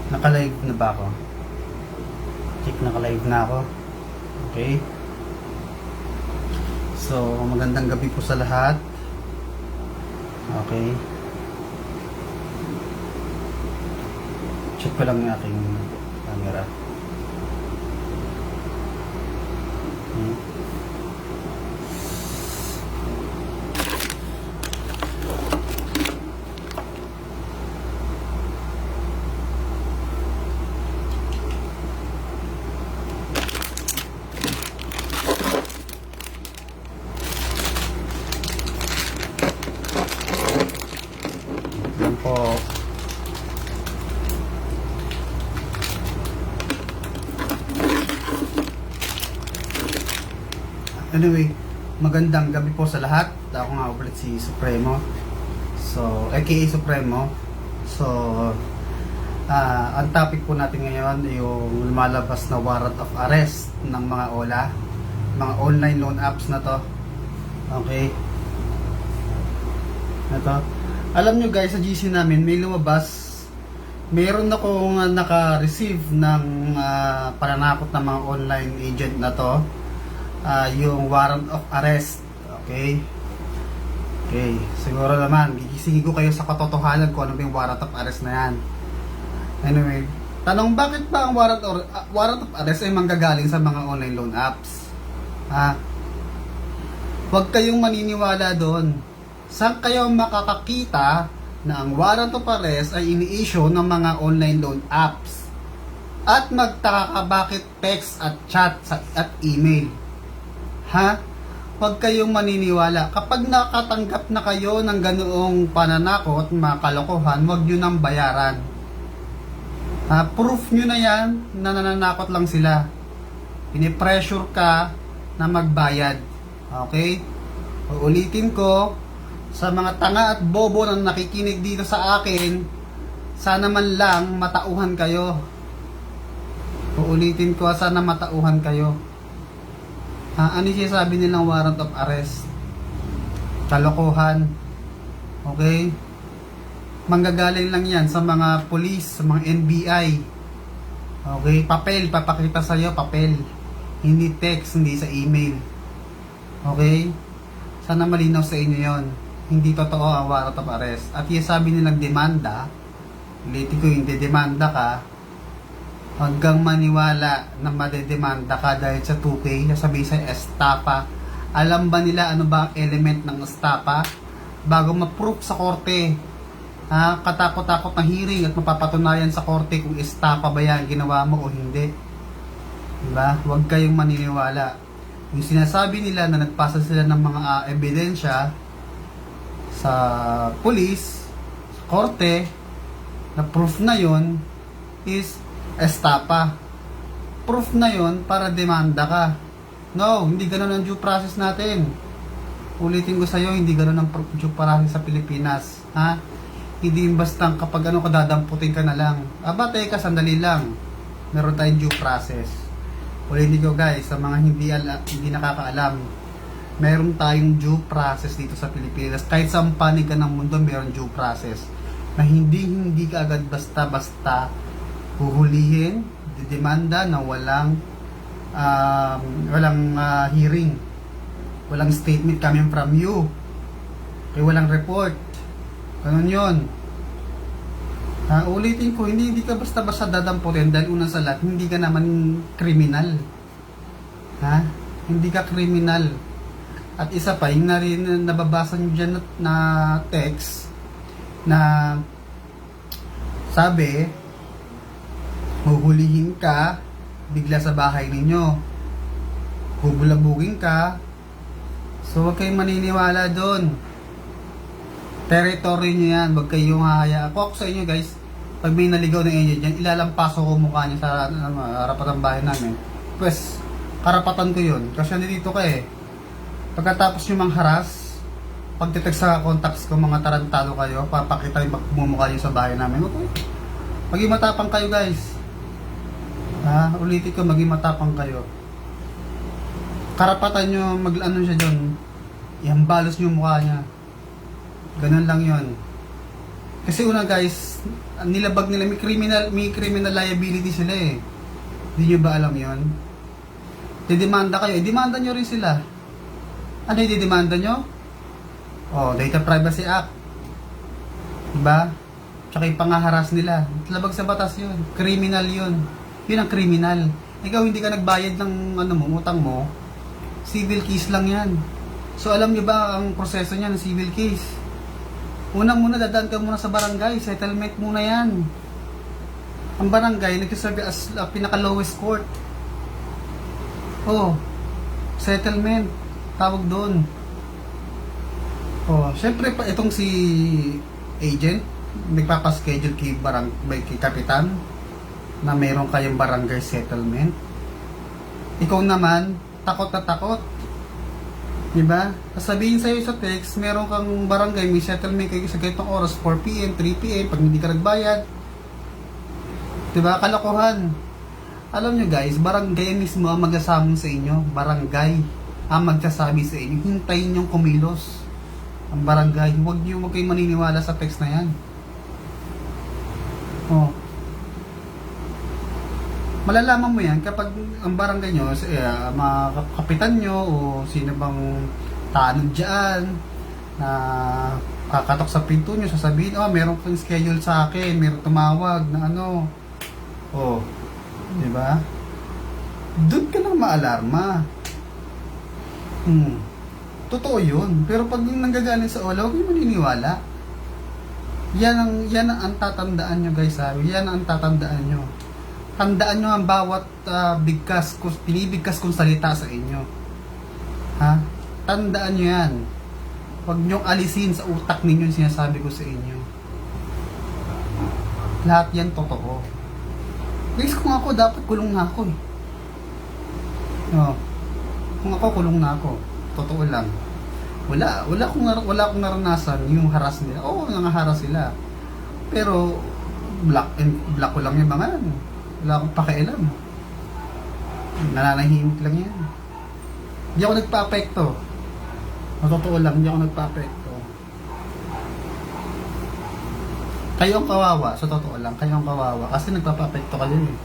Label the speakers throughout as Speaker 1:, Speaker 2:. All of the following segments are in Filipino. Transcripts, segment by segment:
Speaker 1: Naka-live na ba ako? Check, naka-live na ako. Okay. So, magandang gabi po sa lahat. Okay. Check ko lang yung aking camera. Okay. Yan po. Anyway, magandang gabi po sa lahat. Ako nga ulit si Supremo. So, aka Supremo. So, ang topic po natin ngayon yung lumalabas na warrant of arrest ng mga OLA, mga online loan apps na to. Okay. Ito. Alam nyo guys, sa GC namin may lumabas. Meron akong naka-receive ng pananakot ng mga online agent na to. Yung warrant of arrest. Okay. Okay. Siguro naman, gigisingin ko kayo sa katotohanan kung ano ba yung warrant of arrest na yan. Anyway, tanong bakit ba ang warrant of arrest ay manggagaling sa mga online loan apps? Huwag kayong maniniwala doon. Saan kayo makakakita na ang warrant of arrest ay ini-issue ng mga online loan apps? At magtaka ka bakit text at chat at email? Huwag kayong maniniwala. Kapag nakatanggap na kayo ng ganoong pananakot, mga kalokohan, huwag nyo nang bayaran. Proof nyo na yan na nananakot lang sila. Pinipressure ka na magbayad. Okay? Uulitin ko, sa mga tanga at bobo na nakikinig dito sa akin, sana man lang matauhan kayo. Uulitin ko, sana matauhan kayo. Ano siya sabi nilang warrant of arrest? Kalokohan. Okay? Manggagaling lang yan sa mga police, sa mga NBI. Okay? Papel, papakita sa'yo, papel. Hindi text, hindi sa email. Okay? Sana malinaw sa inyo yon. Hindi totoo ang warrant of arrest. At yung sabi nilang demanda, ulitin ko yung dedemanda ka, hanggang maniwala na madedemanda ka dahil sa 2K, sasabihin sa estafa. Alam ba nila ano ba ang element ng estafa? Bago ma-proof sa korte, katakot-takot na hearing at mapapatunayan sa korte kung estafa ba yan ginawa mo o hindi. Diba? Huwag kayong maniniwala. Yung sinasabi nila na nagpasa sila ng mga ebidensya sa police, sa korte, na proof na yon is estafa. Proof na yon para demanda ka. No, hindi ganun ang due process natin. Ulitin ko sa'yo, hindi ganun ang due process sa Pilipinas. Hindi basta kapag kadadamputin ka na lang. Teka, sandali lang. Meron tayong due process. Ulitin ko guys, sa mga hindi nakakaalam, meron tayong due process dito sa Pilipinas. Kahit sa panig ka ng mundo, meron due process. Na hindi ka agad basta-basta huhulihin, didemanda na walang hearing. Walang statement coming from you. Kaya walang report. Ganun yun. Ulitin ko, hindi ka basta-basta dadamputin dahil una sa lahat, hindi ka naman kriminal. Hindi ka kriminal. At isa pa, yung nababasa nyo dyan na text na sabi, huhulihin ka bigla sa bahay ninyo. Bubulabugin ka. So, huwag kayong maniniwala doon. Territory nyo yan. Huwag kayong hahaya. Ako sa inyo guys, pag may naligaw na inyo dyan, ilalampaso ko mukha nyo sa harapan ng bahay namin. Pues, karapatan ko yun. Kasi nandito ka eh. Pagkatapos nyo mangharas, pagtitext sa contacts ko, mga tarantado kayo, papakita yung pagmumukha nyo sa bahay namin. Okay. Maging matapang kayo guys. Ulitin ko, maging matapang kayo. Karapatan nyo, mag-ano siya dyan, ihambalos nyo mukha niya. Ganun lang yon. Kasi una guys, nilabag nila, may criminal liability sila eh. Hindi nyo ba alam yon? Didemanda kayo, demanda nyo rin sila. Ano yung didemanda nyo? Oh, Data Privacy Act. Diba? Tsaka yung pangaharas nila. Labag sa batas yun. Criminal yun. Yun ang criminal. Ikaw hindi ka nagbayad ng ano mo, utang mo, civil case lang yan. So alam nyo ba ang proseso niya ng civil case? Unang muna, dadaan ka muna sa barangay. Settlement muna yan. Ang barangay, nagsasabi as pinaka-lowest court. Oh, settlement. Tawag doon. Oh, syempre pa itong si agent, nagpapaschedule kay kapitan na meron kayong barangay settlement. Ikaw naman, takot na takot. Diba? Sasabihin sa'yo sa text, meron kang barangay, may settlement kayo sa ganitong oras, 4 PM, 3 PM, pag hindi ka nagbayad. Diba? Kalokohan. Alam nyo guys, barangay mismo ang magsasamon sa inyo. Barangay ang magsasabi sa inyo. Hintayin nyong kumilos. Ang barangay. Huwag kayong maniniwala sa text na yan. Oh. Malalaman mo yan kapag ang barangay nyo, mga kapitan nyo o sino bang tanong dyan na kakatok sa pinto nyo, sasabihin, oh, meron kang schedule sa akin, meron tumawag na ano. Oh. Diba? Doon ka lang maalarma. Totoo yun. Pero pag yung nanggagaling sa ola, huwag yung maniniwala. Yan ang tatandaan nyo guys ha. Yan ang tatandaan nyo. Tandaan nyo ang bawat pinibigkas kong salita sa inyo. Ha? Tandaan nyo yan. Huwag nyong alisin sa utak ninyo yung sinasabi ko sa inyo. Lahat yan totoo. Guys, kung ako, dapat kulong na ako eh. No. Kung ako, kulong na ako. Totoo lang. Wala akong naranasan yung haras nila. Oo, nangaharas sila. Pero, black ko lang yung mga ano. Wala akong pakialam. Nananahimik lang yan. Hindi ako nagpa-apekto. Totoo lang, hindi ako nagpa-apekto. Kayo ang kawawa, sa totoo lang, kayo ang kawawa kasi nagpapa-apekto kayo eh.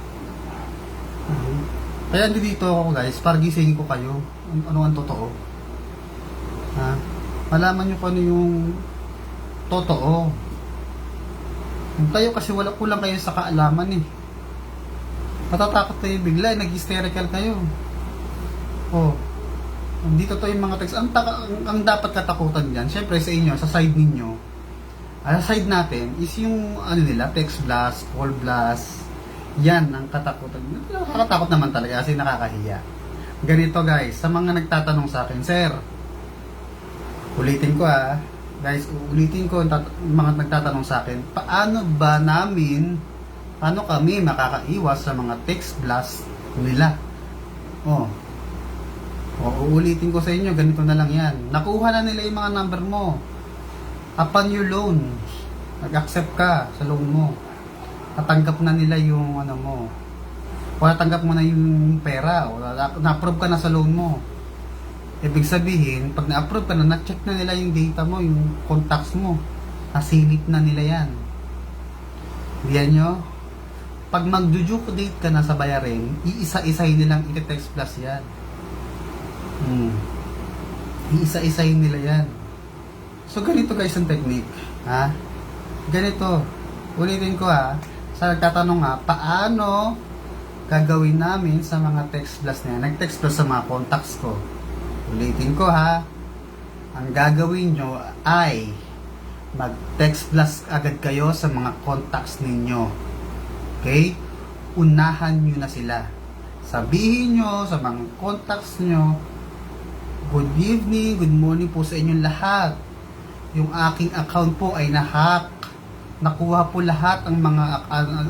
Speaker 1: Kaya dito ako guys, para gisingin ko kayo ano ang totoo. Ha? Malaman nyo kung ano yung totoo. Kayo kasi kulang kayo sa kaalaman eh. Matatakot kayo bigla, nag-hysterical kayo. Oh. Dito to yung mga text. Ang dapat katakutan dyan, syempre sa inyo, sa side ninyo, side natin is yung ano nila, text blast, call blast. Yan ang katakutan. Nakakatakot naman talaga kasi nakakahiya. Ganito guys, sa mga nagtatanong sa akin, sir, ulitin ko guys, ulitin ko mga nagtatanong sa akin, paano kami makakaiwas sa mga text blast nila? Uulitin ko sa inyo, ganito na lang yan. Nakuha na nila yung mga number mo. Upon your loan, nag-accept ka sa loan mo, natanggap na nila yung ano mo, o natanggap mo na yung pera, o na-approve ka na sa loan mo. Ibig sabihin, pag na-approve ka na, na-check na nila yung data mo, yung contacts mo, nasilip na nila yan. Diyan nyo, pag mag-due date ka na sa bayarin, iisa-isay nilang i-text plus yan. Iisa-isay nila yan. So ganito guys ang technique, ha? Ganito. Ulitin ko sa nagtatanong paano gagawin namin sa mga text blast na yan? Nag-text blast sa mga contacts ko. Ulitin ko ang gagawin nyo ay mag-text blast agad kayo sa mga contacts ninyo. Okay? Unahan nyo na sila. Sabihin nyo sa mga contacts nyo, good evening, good morning po sa inyong lahat. Yung aking account po ay na-hack. Nakuha po lahat ang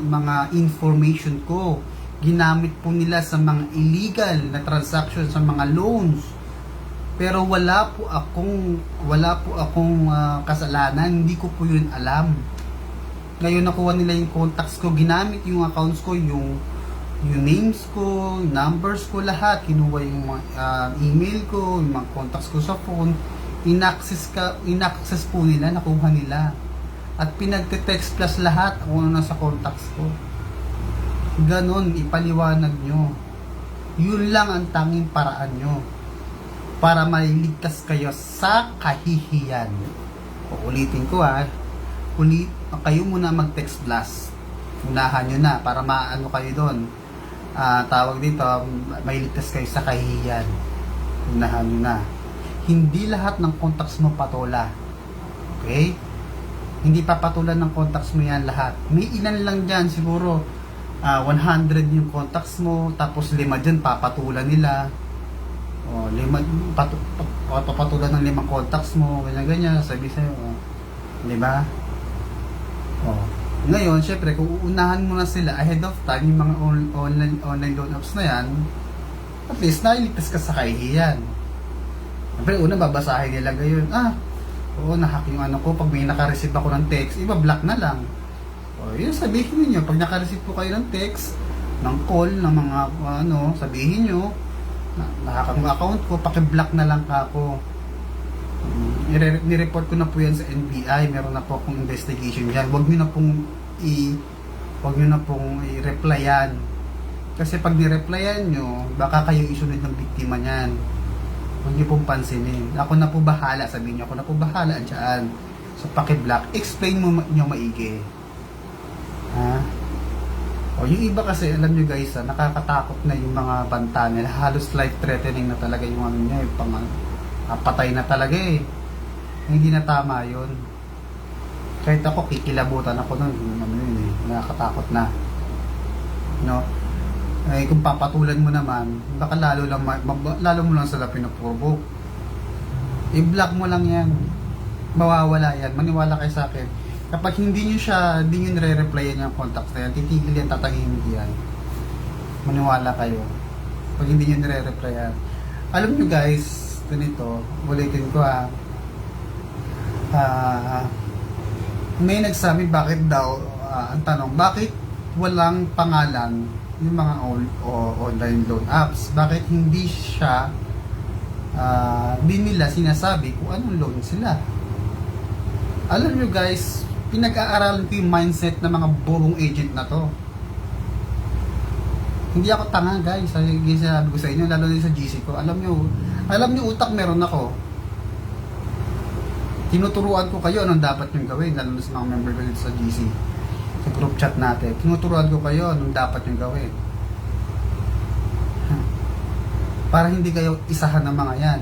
Speaker 1: mga information ko. Ginamit po nila sa mga illegal na transactions, sa mga loans. Pero wala po akong kasalanan. Hindi ko po yun alam. Ngayon nakuha nila yung contacts ko, ginamit yung accounts ko, yung names ko, yung numbers ko, lahat. Kinuha yung email ko, yung mga contacts ko sa phone. In-access po nila, nakuha nila. at pinagte-text plus lahat kung ano nasa contacts ko. Ganon, ipaliwanag nyo. Yun lang ang tanging paraan nyo para maliligtas kayo sa kahihiyan. Ulitin ko kayo muna mag-text blast. Unahan nyo na para maano kayo doon. Tawag dito, maliligtas kayo sa kahihiyan. Unahan nyo na. Hindi lahat ng contacts mo patola. Okay? Hindi papatulan ng contacts mo yan lahat. May ilan lang dyan siguro 100 yung contacts mo, tapos 5 dyan papatulan nila. O, papatulan ng 5 contacts mo, ganyan, sabi sa'yo. Di ba? O, ngayon, syempre, kung uunahan mo na sila ahead of time, yung mga online loan apps na yan, at least nailigtas ka sa kahihiyan. Siyempre, una babasahin nila ngayon, oo, nahack yung ano ko, pag may naka-receive ako ng text, iba-block na lang. O, yun, sabihin niyo pag naka-receive po kayo ng text, ng call, ng mga sabihin niyo nahack ang account ko, paki-block na lang ako. Ni-report ko na po yan sa NBI, meron na po akong investigation dyan. Huwag niyo na pong i-replyan. Kasi pag ni-replyan niyo, baka kayo isunod ng biktima niyan. Huwag niyo pong pansinin. Ako na po bahala, sabihin niyo, ako na po bahala dyan. So, paki-block. Explain mo niyo maigi. O, yung iba kasi, alam niyo guys, nakakatakot na yung mga banta nila. Halos life-threatening na talaga yung ano niya. Patay na talaga eh. Hindi na tama yun. Kahit ako, kikilabutan ako nun. Nakakatakot na. Kung papatulan mo naman, baka lalo mo lang sila pinapurbo. I-block mo lang yan. Mawawala yan. Maniwala kayo sa akin. Kapag hindi nyo nire-replyan yung contacts na yan, titigil yan, tatahimik yan. Maniwala kayo. Pag hindi nyo nire-replyan. Alam nyo guys, ganito, ulitin ko may nagsabi bakit daw, ang tanong, bakit walang pangalan yung mga online loan apps? Bakit hindi siya di nila sinasabi kung anong loan sila? Alam nyo guys, pinag-aaralan ko yung mindset ng mga bobong agent na to. Hindi ako tanga guys, sabi ko sa inyo, lalo na sa GC ko. Alam nyo utak meron ako. Tinuturuan ko kayo anong dapat nyo gawin, lalo na sa mga member ko dito sa GC. Sa group chat natin, tinuturuan ko kayo anong dapat nyo gawin. Para hindi kayo isahan ng mga yan.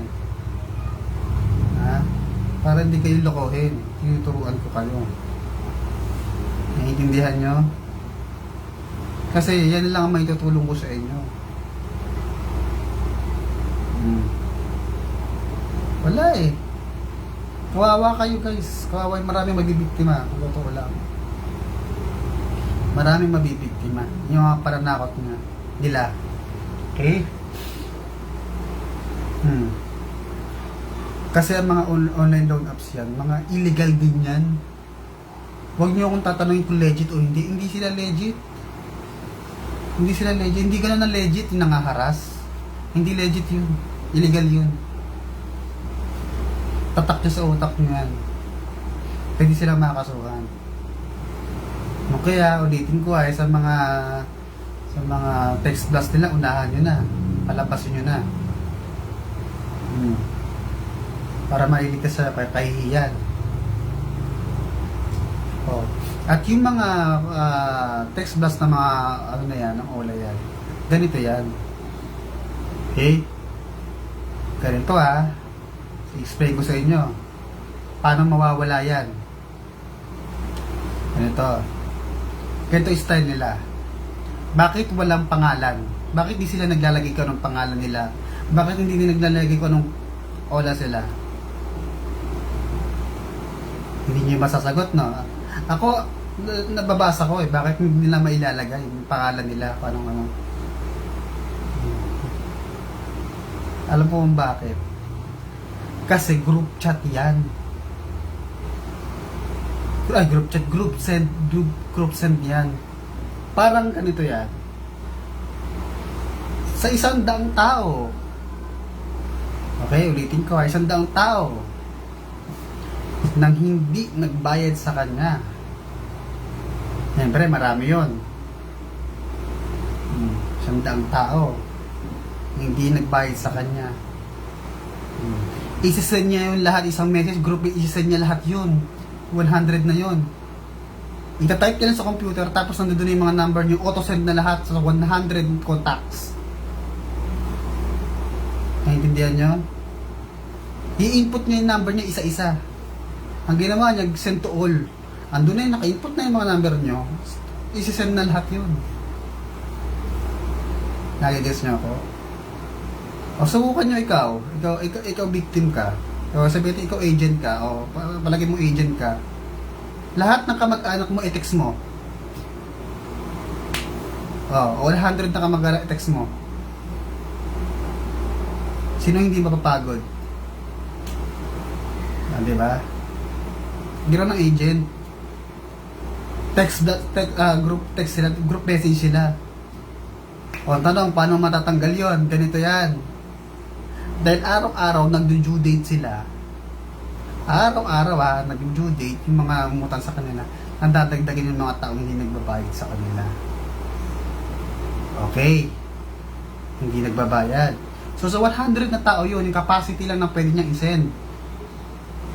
Speaker 1: Para hindi kayo lokohin, tinuturuan ko kayo. Naiintindihan nyo? Kasi yan lang ang may tutulong ko sa inyo. Wala eh. Kawawa kayo guys. Kawawa, maraming mabibiktima. Kung totoo lang. Maraming mabibiktima. Yung mga paranakot nila. Okay? Kasi ang mga online loan apps yan, mga illegal din yan. Huwag niyo akong tatanungin kung legit o hindi. Hindi sila legit. Hindi sila legit. Hindi ka na legit yung nangaharas. Hindi legit yun. Illegal yun. Tatak nyo sa utak nyo yan. Pwede silang makakasuhan. Kaya ulitin ko sa mga text blast nila, unahan nyo na. Palabasin nyo na. Para mailigtas sa kahihiyan. At yung mga text blast na mga na yan, ng OLA yan, ganito yan. Okay? Ganito i-explain ko sa inyo paano mawawala yan. Ganito style nila. Bakit walang pangalan? Bakit di sila naglalagay ko ng pangalan nila? Bakit hindi naglalagay ko ng OLA sila? Hindi nyo masasagot, no? Ako, nababasa ko bakit hindi nila mailalagay yung pangalan nila, paano. Alam po kung bakit? Kasi group chat yan. Group send yan. Parang ganito yan. Sa 100 tao. Okay, ulitin ko, 100 tao. nang hindi nagbayad sa kanya. Siyempre, marami yun. 100 tao hindi nagbayad sa kanya. Isisend niya yung lahat, isang message group, isisend niya lahat yun. 100 na yun. Ita-type ka lang sa computer, tapos nandun na yung mga number niyo, auto-send na lahat sa 100 contacts. Naintindihan niyo? I-input niya yung number niya isa-isa. Ang ginawa niya, send to all. Andun na yung naka-input na yung mga number niyo, isisend na lahat yun. Nagigets niyo ako? O subukan nyo ikaw victim ka. O sabihin ikaw agent ka. O palagi mo agent ka. Lahat ng kamag-anak mo i-text mo. O 100 na kamag-anak i-text mo. Sino hindi mapapagod? Diba? Giro ng agent. Group text sila, group message sila. O tanong, paano matatanggal yon? Ganito yan. Dahil araw-araw nag-due date sila. Araw-araw nag-due date yung mga umutang sa kanila. Ang dadagdagin yung mga taong hindi nagbabayad sa kanila. Okay. Hindi nagbabayad. So sa 100 na tao yun, yung capacity lang na pwede niyang isend.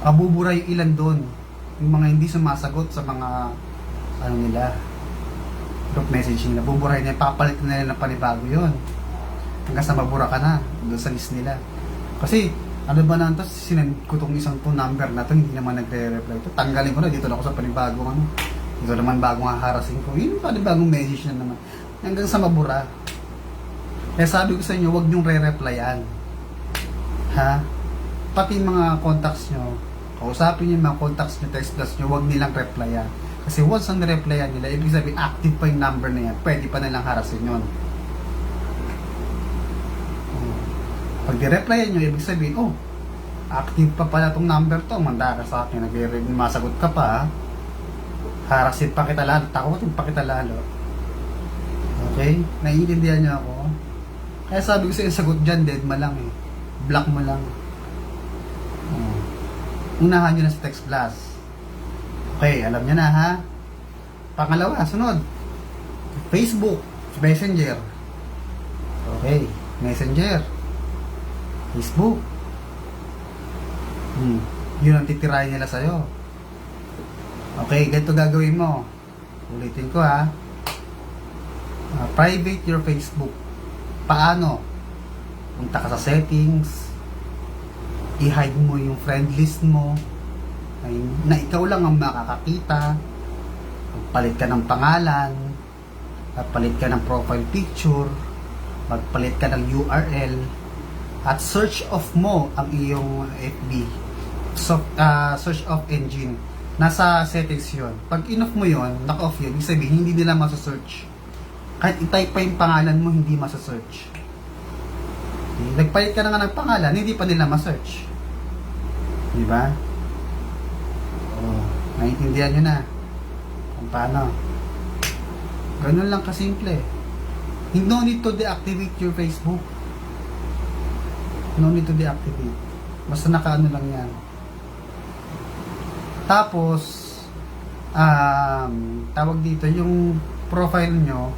Speaker 1: Bubura yung ilan doon. Yung mga hindi sumasagot sa mga nila, group message nila. Bubura nila, papalit na nila ng panibago yun. Hanggang sa mabura ka na doon sa list nila. Kasi, ano ba na ito, sinend ko itong isang number na ito, hindi naman nagre-reply ito. Tanggalin ko na, dito na ako sa panibagong dito naman bagong harassing ko. Yun yung panibagong message na naman. Hanggang sa mabura. Kaya sabi ko sa inyo, huwag niyong re-replyan. Ha? Pati mga contacts nyo, kausapin niyo yung mga contacts nyo, text plus nyo, huwag nilang replyan. Kasi once ang replyan nila, ibig sabihin, active pa yung number na yan, pwede pa nilang harasin yun. Pag di-replyan nyo, ibig sabihin, active pa pala itong number to, manda ka sa akin, masagot ka pa, harasin pa kita lalo, takotin pa kita lalo. Okay? Naiintindihan nyo ako? Kaya sabi ko sa sagot dyan, dead ma lang eh. Block mo lang. Unahan nyo na sa text plus. Okay, alam nyo na ha. Pangalawa, sunod. Facebook, Messenger. Okay, Messenger. Facebook. Yun ang titirahin nila sa'yo. Okay, ganito gagawin mo. Ulitin ko ha. Private your Facebook. Paano? Punta ka sa settings. I-hide mo yung friend list mo. Na ikaw lang ang makakakita. Magpalit ka ng pangalan. Magpalit ka ng profile picture. Magpalit ka ng URL. At search off mo ang iyong FB. So, search off engine. Nasa settings yun. Pag in-off mo yun, naka-off yun, ibig sabihin, hindi nila masasearch. Kahit i-type pa yung pangalan mo, hindi masasearch. Nagpalit ka na nga ng pangalan, hindi pa nila masearch. Diba? Naiintindihan nyo na kung paano. Ganun lang kasimple. No need to deactivate your Facebook. No need to deactivate. Basta nakaano lang yan. Tapos, tawag dito, yung profile nyo,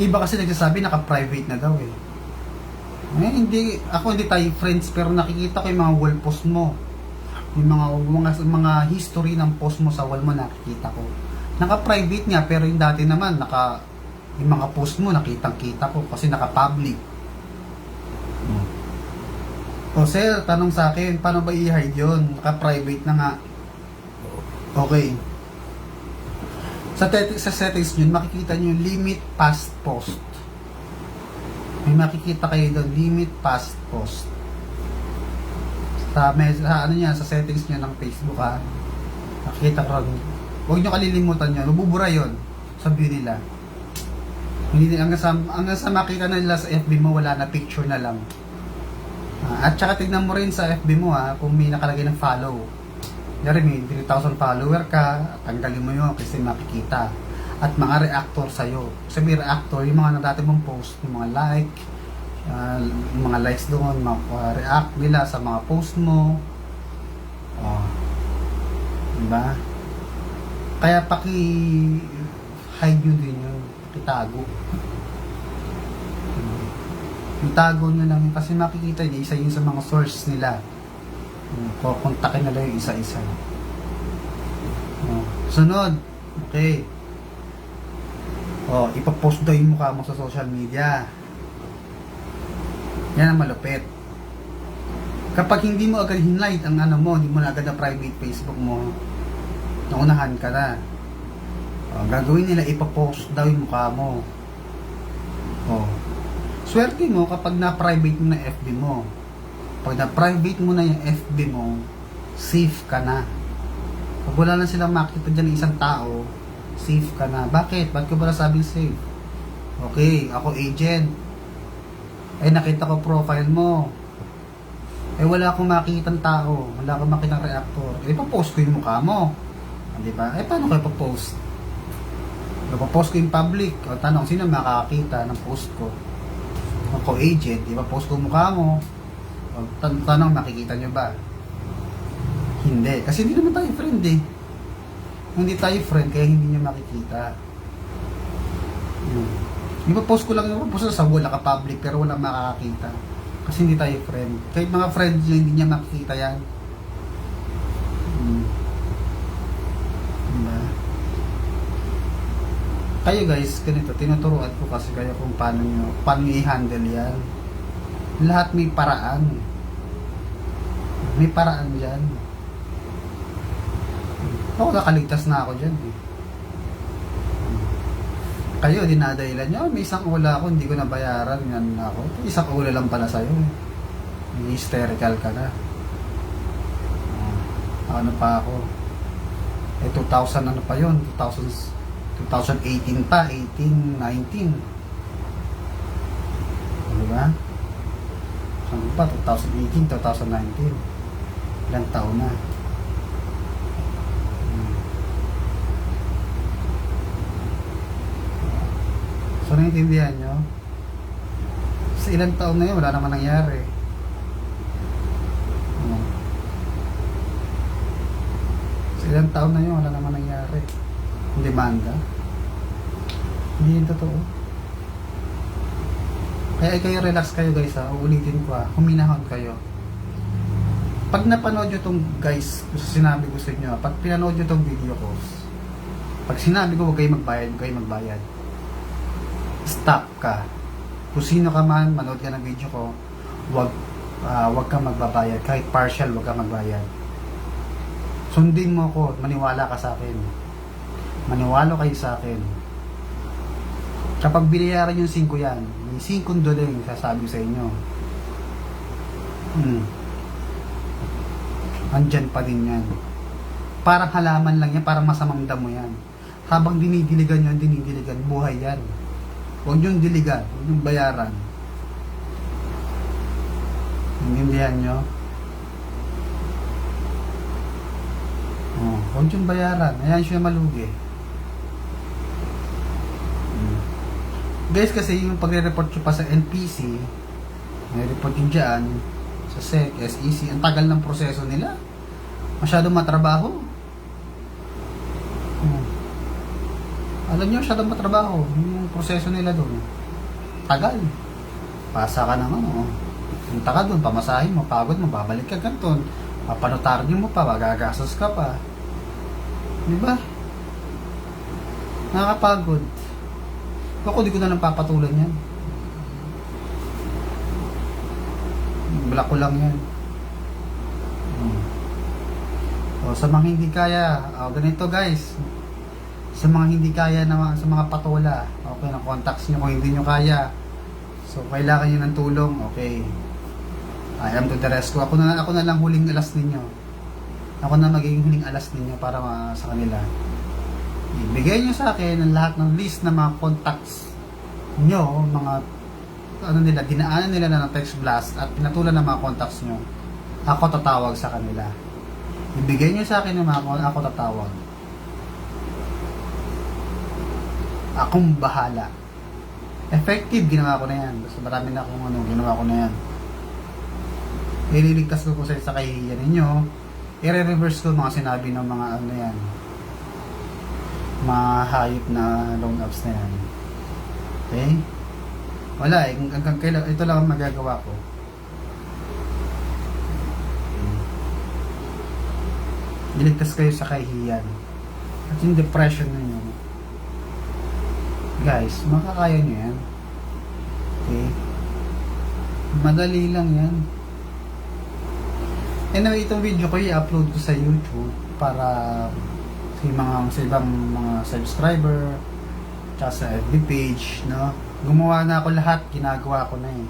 Speaker 1: iba kasi nagsasabi naka-private na daw eh. Hindi, ako hindi tayo friends, pero nakikita ko yung mga wall post mo. Yung mga history ng post mo sa wall mo, nakikita ko. Naka-private nga, pero yung dati naman, yung mga post mo, nakitang-kita ko kasi naka-public. O sir, tanong sa akin, paano ba i-hide yun? Naka-private na nga. Okay. Sa settings nyo, makikita nyo yung limit past post. May makikita kayo doon, limit past post. Sa settings nyo ng Facebook ha. Makikita ko rin. Huwag nyo kalilimutan yun. Mabubura yun sa view nila. Hindi, hanggang sa makita na nila sa FB mo, wala na, picture na lang. At saka tignan mo rin sa FB mo kung may nakalagay ng follow. Dari may 3,000 follower ka, tanggalin mo yun kasi makikita. At mga reactor sa'yo. Sabi reactor, yung mga dati mong post, yung mga like, mga likes doon, mga react nila sa mga post mo. Diba? Kaya paki-hide nyo din yun. Pakitago. Itago nyo lang kasi makikita nyo, isa yun sa mga source nila. Kukontakin nila yung isa-isa. Sunod. Okay. Ipapost daw yung mukha mo sa social media. Yan ang malupit. Kapag hindi mo agad hinlight ang ano mo, hindi mo na agad na private Facebook mo, naunahan ka na. Gagawin nila, ipapost daw yung mukha mo. Swerte mo kapag na-private mo na FB mo. Pag na-private mo na yung FB mo, safe ka na. Pag wala na silang makita dyan ng isang tao, safe ka na. Bakit? Ba't ko ba nasabing safe? Okay, ako agent. Nakita ko profile mo. Wala akong makitang tao. Wala akong makitang reactor. Ipapost ko yung mukha mo. Diba? Paano ko ipapost? Ipapost ko yung public. Tanong, sino makakakita ng post ko? Ako agent, ipapost ko yung mukha mo. Tanong, makikita nyo ba? Hindi. Kasi hindi naman tayo friend eh. Hindi tayo friend, kaya hindi nyo makikita. Ipapost ko lang yung post sa wala ka public, pero wala makakakita. Kasi hindi tayo friend. Kahit mga friends nyo, hindi niya makikita yan. Diba? Kayo guys, ganito, tinuturuan ko kasi kayo kung paano nyo i-handle yan. Lahat may paraan. May paraan dyan. Ako nakaligtas na ako dyan eh. Kayo, dinadahilan nyo, may isang ula ako, hindi ko nabayaran, yan na ako. Isang ula lang pala sa'yo. Hysterical ka na. Ano pa ako? 2000 ano pa yun? 2018 pa, 18, 19. Diba? Ano pa? 2018, 2019. Ilang taon na. So, naiintindihan nyo? Sa ilang taon na yun, wala naman nangyari. Sa ilang taon na yun, wala naman nangyari. Yung demanda. Hindi yun totoo. Kaya kayo relax kayo guys ha. Uulitin ko ha. Huminahon kayo. Pag napanood nyo tong guys, sinabi ko sa inyo, pag pinanood nyo tong video ko, pag sinabi ko huwag kayo magbayad, huwag kayo magbayad. Stop ka. Kung sino ka man, manood ka ng video ko, wag kang magbabayad. Kahit partial, wag kang magbayad. Sundin mo ko, maniwala ka sa akin. Maniwala kayo sa akin. Kapag binayaran yung 5 yan, may 5 doling sasabi sa inyo. Andyan pa din yan. Parang halaman lang yan, parang masamang damo yan. Habang dinidiligan nyo, buhay yan. Huwag niyong diligan, huwag niyong bayaran. Intindihan nyo? Huwag niyong bayaran. Ayan siya malugi. Guys, kasi yung pagre-report nyo pa sa NPC, may report nyo dyan, sa SEC, SEC, ang tagal ng proseso nila. Masyadong matrabaho. Alam nyo, masyadong matrabaho yung proseso nila doon. Tagal. Pasa ka naman, punta ka doon, pamasahin mo, pagod mo, babalik ka ganito. Papanotaryo mo pa, magagastos ka pa. Diba? Nakakapagod. Ako, di ko na lang papatulan yan. Block ko lang yan. Sa mga hindi kaya, ganito guys. Sa mga hindi kaya sa mga patola, okay, na contacts nyo kung hindi nyo kaya. So, kailangan nyo ng tulong, okay. I am to the rescue. Ako na lang huling alas ninyo. Ako na magiging huling alas ninyo para sa kanila. Ibigay nyo sa akin ang lahat ng list ng mga contacts nyo, mga dinaanan nila na ng text blast at pinatulan ng mga contacts nyo. Ako tatawag sa kanila. Ibigay nyo sa akin ng mga contacts, ako tatawag. Akong bahala. Effective, ginawa ko na yan. Basta marami na akong ginawa ko na yan. Ililigtas ko sa kahihiyan ninyo. i-reverse ko mga sinabi ng mga ano yan, mga hayop na loan apps na yan. Okay? Wala eh, hanggang kailan, ito lang ang magagawa ko. Iligtas kayo sa kahihiyan at yung depression ninyo. Guys, makakaya nyo yan. Okay? Madali lang yan. Anyway, itong video ko i-upload ko sa YouTube para sa ibang mga subscriber tsaka sa FB page, no? Gumawa na ako lahat, ginagawa ko na eh.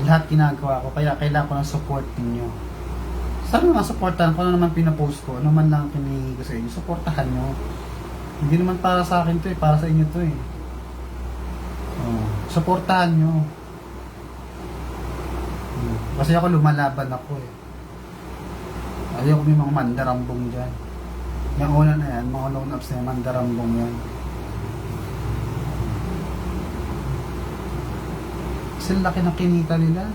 Speaker 1: Lahat ginagawa ko, kaya kailangan ko ng support ninyo. Sana naman supportahan ko, ano naman pinapost ko, ano man lang kinihingi ko sa inyo, supportahan nyo. Hindi naman para sa akin to eh, para sa inyo to eh. Supportahan nyo. Kasi ako lumalaban ako eh. Ayoko may mga mandarambong dyan. Yung una na yan, mga loan apps na yan, mandarambong yan. Kasi laki ng kinita nila.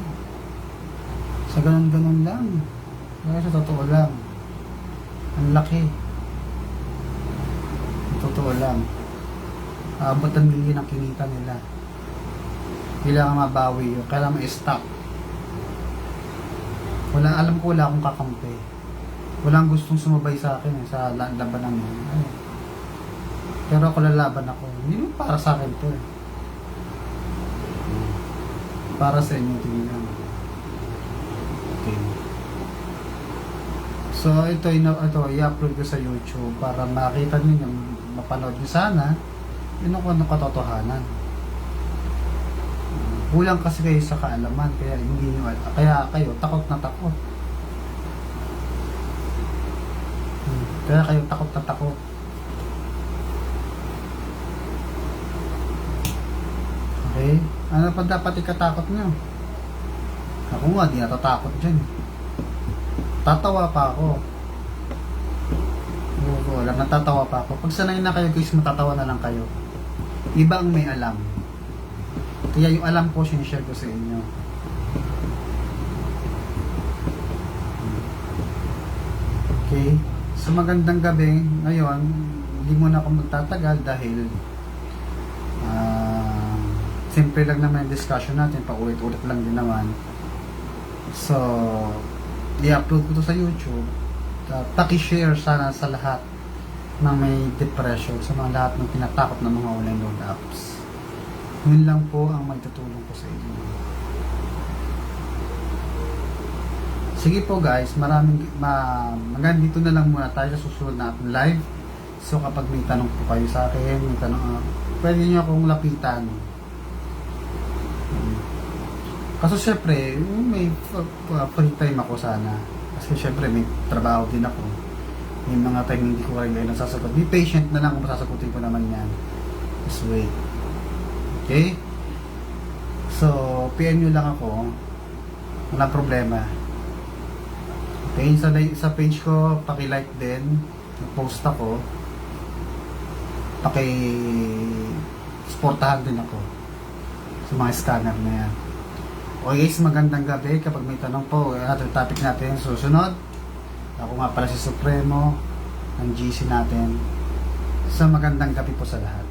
Speaker 1: Sa ganun-ganun lang. Kaya sa totoo lang. Ang laki. Sa totoo lang. Abot ang milyon ang kinita nila. Kailangan mabawi yun. Kailangan ma-stop. Alam ko wala akong kakampi. Walang gustong sumabay sa akin sa labanan mo. Pero ako lalaban ako. Hindi mo para sa akin to eh. Para sa inyo tingnan. Okay. So ito i-upload ko sa YouTube para makita niyo, mapanood niyo sana. Yun ang katotohanan. Kulang kasi kayo sa kaalaman, kaya hindi niyo kaya kayo takot na takot. Kaya kayo takot na takot. Okay? Ano pa dapat ikatakot nyo? Ako nga, di natatakot dyan. Tatawa pa ako. Wala, natatawa pa ako. Pag sanay na kayo guys, matatawa na lang kayo. Iba ang may alam. Kaya yung alam ko, sinishare ko sa inyo. Okay? So magandang gabi. Ngayon, hindi muna ako magtatagal dahil simple lang naman yung discussion natin, paulit-ulit lang din naman. So i-upload ko to sa YouTube. Paki-share sana sa lahat ng may depression, sa mga lahat ng tinatakot ng mga online loan apps. Yun lang po ang may tutulong ko sa inyo. Sige po guys, hanggang dito na lang muna tayo sa susunod na ating live. So kapag may tanong po kayo sa akin, may tanong, pwede nyo akong lapitan. Kasi syempre, may free time ako sana. Kasi syempre may trabaho din ako. May mga time hindi ko rin ngayon nasasagot. Be patient na lang kung masasagutin ko naman yan. Just wait. Okay? So, PM nyo lang ako. Walang problema. Okay? Sa page ko, paki-like din. Post ako. Paki-supportahan din ako sa mga scanner na yan. Okay guys, magandang gabi. Kapag may tanong po, ating topic natin susunod. Ako nga pala si Supremo, ang GC natin. So magandang gabi po sa lahat.